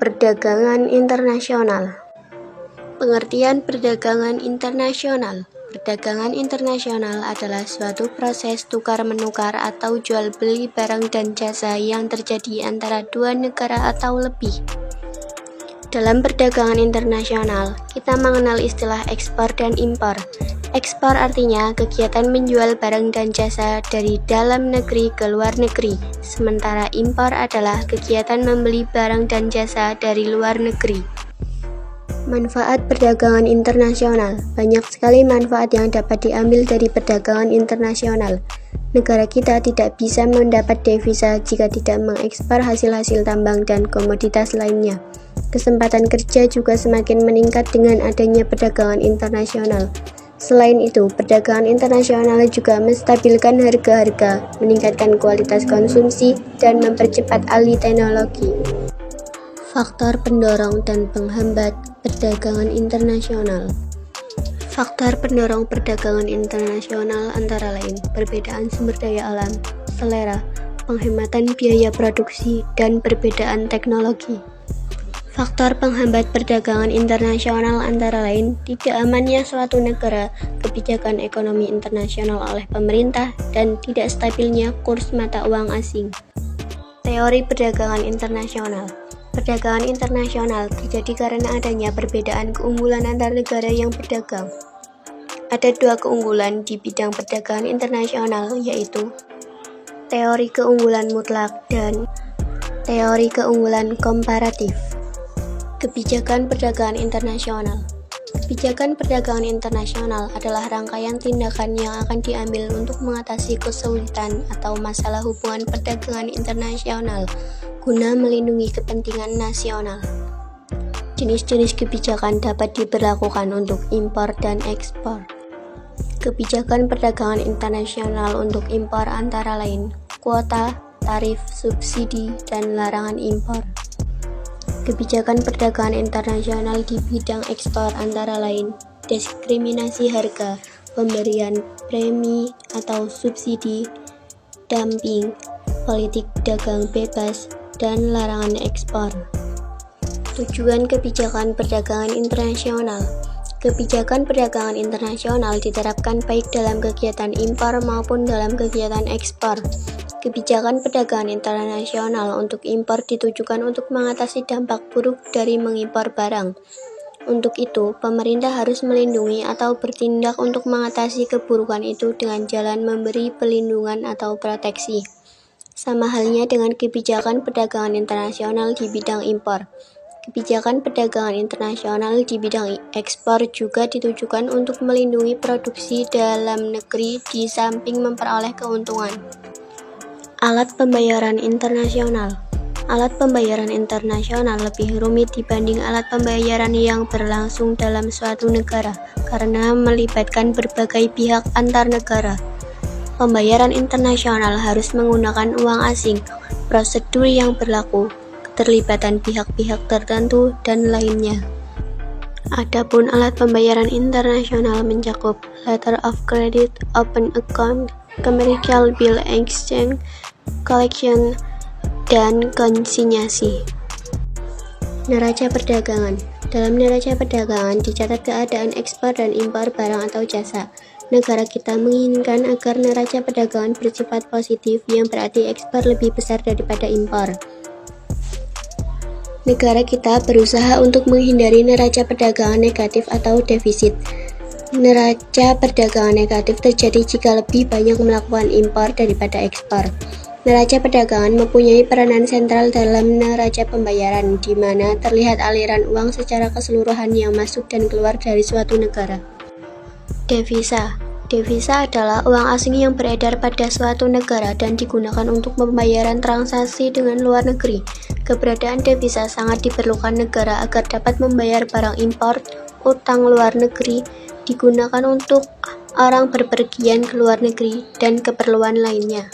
Perdagangan internasional. Pengertian perdagangan internasional. Perdagangan internasional adalah suatu proses tukar-menukar atau jual-beli barang dan jasa yang terjadi antara dua negara atau lebih. Dalam perdagangan internasional, kita mengenal istilah ekspor dan impor. Ekspor artinya kegiatan menjual barang dan jasa dari dalam negeri ke luar negeri, sementara impor adalah kegiatan membeli barang dan jasa dari luar negeri. Manfaat perdagangan internasional. Banyak sekali manfaat yang dapat diambil dari perdagangan internasional. Negara kita tidak bisa mendapat devisa jika tidak mengekspor hasil-hasil tambang dan komoditas lainnya. Kesempatan kerja juga semakin meningkat dengan adanya perdagangan internasional. Selain itu, perdagangan internasional juga menstabilkan harga-harga, meningkatkan kualitas konsumsi, dan mempercepat alih teknologi. Faktor pendorong dan penghambat perdagangan internasional. Faktor pendorong perdagangan internasional antara lain perbedaan sumber daya alam, selera, penghematan biaya produksi, dan perbedaan teknologi. Faktor penghambat perdagangan internasional antara lain tidak amannya suatu negara, kebijakan ekonomi internasional oleh pemerintah, dan tidak stabilnya kurs mata uang asing. Teori perdagangan internasional. Perdagangan internasional terjadi karena adanya perbedaan keunggulan antar negara yang berdagang. Ada dua keunggulan di bidang perdagangan internasional, yaitu teori keunggulan mutlak dan teori keunggulan komparatif. Kebijakan perdagangan internasional. Kebijakan perdagangan internasional adalah rangkaian tindakan yang akan diambil untuk mengatasi kesulitan atau masalah hubungan perdagangan internasional guna melindungi kepentingan nasional. Jenis-jenis kebijakan dapat diberlakukan untuk impor dan ekspor. Kebijakan perdagangan internasional untuk impor antara lain kuota, tarif, subsidi, dan larangan impor. Kebijakan perdagangan internasional di bidang ekspor antara lain diskriminasi harga, pemberian premi atau subsidi, dumping, politik dagang bebas, dan larangan ekspor. Tujuan kebijakan perdagangan internasional. Kebijakan perdagangan internasional diterapkan baik dalam kegiatan impor maupun dalam kegiatan ekspor. Kebijakan perdagangan internasional untuk impor ditujukan untuk mengatasi dampak buruk dari mengimpor barang. Untuk itu, pemerintah harus melindungi atau bertindak untuk mengatasi keburukan itu dengan jalan memberi pelindungan atau proteksi. Sama halnya dengan kebijakan perdagangan internasional di bidang impor. Kebijakan perdagangan internasional di bidang ekspor juga ditujukan untuk melindungi produksi dalam negeri di samping memperoleh keuntungan. Alat pembayaran internasional. Alat pembayaran internasional lebih rumit dibanding alat pembayaran yang berlangsung dalam suatu negara karena melibatkan berbagai pihak antar negara. Pembayaran internasional harus menggunakan uang asing, prosedur yang berlaku, keterlibatan pihak-pihak tertentu, dan lainnya. Adapun alat pembayaran internasional mencakup letter of credit, open account, commercial bill exchange, collection, dan konsinyasi. Neraca perdagangan. Dalam neraca perdagangan dicatat keadaan ekspor dan impor barang atau jasa. Negara kita menginginkan agar neraca perdagangan bersifat positif, yang berarti ekspor lebih besar daripada impor. Negara kita berusaha untuk menghindari neraca perdagangan negatif atau defisit. Neraca perdagangan negatif terjadi jika lebih banyak melakukan impor daripada ekspor. Neraca perdagangan mempunyai peranan sentral dalam neraca pembayaran, di mana terlihat aliran uang secara keseluruhan yang masuk dan keluar dari suatu negara. Devisa. Devisa adalah uang asing yang beredar pada suatu negara dan digunakan untuk pembayaran transaksi dengan luar negeri. Keberadaan devisa sangat diperlukan negara agar dapat membayar barang impor, utang luar negeri, digunakan untuk orang berpergian ke luar negeri, dan keperluan lainnya.